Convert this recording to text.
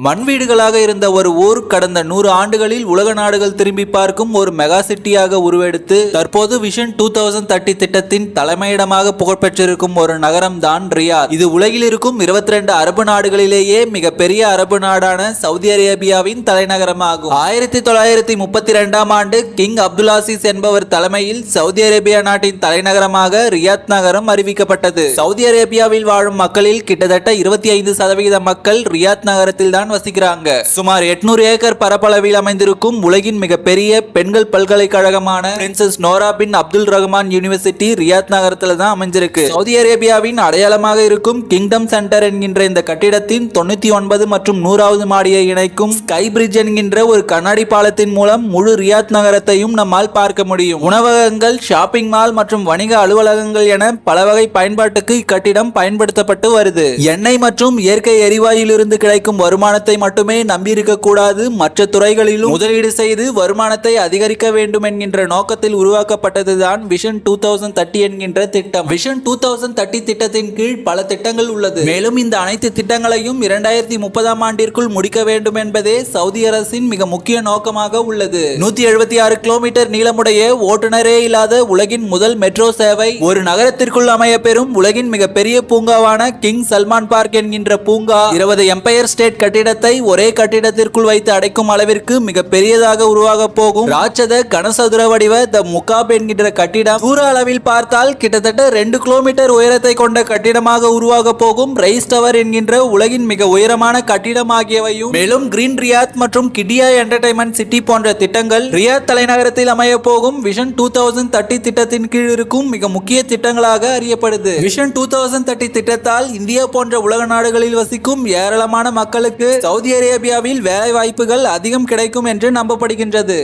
மண் வீடுகளாக இருந்த ஒரு ஊர் கடந்த 100 ஆண்டுகளில் உலக நாடுகள் திரும்பி பார்க்கும் ஒரு மெகா சிட்டியாக உருவெடுத்து தற்போது விஷன் 2030 திட்டத்தின் தலைமையிடமாக புகழ்பெற்றிருக்கும் ஒரு நகரம் தான் ரியாத். இது உலகில் இருக்கும் 22 அரபு நாடுகளிலேயே மிகப்பெரிய அரபு நாடான சவுதி அரேபியாவின் தலைநகரமாகும். 1932ஆம் ஆண்டு கிங் அப்துல்லாசிஸ் என்பவர் தலைமையில் சவுதி அரேபியா நாட்டின் தலைநகரமாக ரியாத் நகரம் அறிவிக்கப்பட்டது. சவுதி அரேபியாவில் வாழும் மக்களில் கிட்டத்தட்ட 25% மக்கள் ரியாத் நகரத்தில் தான் வசிக்கிறாங்க. சுமார் 800 ஏக்கர் பரப்பளவில் அமைந்திருக்கும் உலகின் மிகப்பெரிய பெண்கள் பல்கலைக்கழகமான பிரின்சஸ் நோரா பின் அப்துல் ரஹ்மான் யூனிவர்சிட்டி ரியாத் நகரத்துல தான் அமைஞ்சிருக்கு. சவுதி அரேபியாவின் அடையாளமாக இருக்கும் கிங்டம் சென்டர் என்கின்ற இந்த கட்டிடத்தின் 99 மற்றும் 100வது மாடியை இணைக்கும் ஸ்கை பிரிட்ஜ் என்கின்ற ஒரு கண்ணாடி பாலத்தின் மூலம் முழு ரியாத் நகரத்தையும் நம்மால் பார்க்க முடியும். உணவகங்கள், ஷாப்பிங் மால் மற்றும் வணிக அலுவலகங்கள் என பல வகை பயன்பாட்டுக்கு இக்கட்டிடம் பயன்படுத்தப்பட்டு வருது. எண்ணெய் மற்றும் இயற்கை எரிவாயுவிலிருந்து கிடைக்கும் வருமானத்தை மட்டுமே நம்பியிருக்க கூடாது, மற்ற துறைகளிலும் முதலீடு செய்து வருமானத்தை அதிகரிக்க வேண்டும் என்கின்ற நோக்கத்தில் உருவாக்கப்பட்டதுதான் விஷன் 2030 என்கின்ற திட்டம். விஷன் 2030 திட்டத்தின் கீழ் பல திட்டங்கள் உள்ளது. மேலும் இந்த அனைத்து திட்டங்களையும் 2030ஆம் ஆண்டிற்குள் முடிக்க வேண்டும் என்பதே சவுதி அரசின் மிக முக்கிய நோக்கமாக உள்ளது. 176 கிலோமீட்டர் நீளமுடைய ஓட்டுநரே இல்லாத உலகின் முதல் மெட்ரோ சேவை ஒரு நகரத்திற்குள் அமைய பெறும் உலகின் மிகப்பெரிய பூங்காவான கிங் சல்மான் பார்க் என்கின்ற பூங்கா 20 எம்பயர் ஸ்டேட் கட்டிடத்தை ஒரே கட்டிடத்திற்குள் வைத்து அடைக்கும் அளவிற்கு மிக பெரியதாக உருவாக போகும் ராட்சத கனசதுர வடிவ த முகாப் என்கின்ற கட்டிடம் தூர அளவில் பார்த்தால் கிட்டத்தட்ட 2 கிலோமீட்டர் உயரத்தை கொண்ட கட்டிடமாக உருவாக போகும் ரைஸ் டவர் என்கின்ற உலகின் மிக உயரமான கட்டிடம் ஆகியவையும், மேலும் கிரீன் ரியாத் மற்றும் கிடியா என்டர்டைன்மெண்ட் சிட்டி போன்ற திட்டங்கள் ரியாத் தலைநகரத்தில் அமைய போகும் விஷன் 2030 திட்டத்தின் கீழ் இருக்கும் மிக முக்கிய திட்டங்களாக அறியப்படுது. விஷன் 2030 திட்டத்தால் இந்தியா போன்ற உலக நாடுகளில் வசிக்கும் ஏராளமான மக்களுக்கு சவுதி அரேபியாவில் வேலை வாய்ப்புகள் அதிகம் கிடைக்கும் என்று நம்பப்படுகின்றது.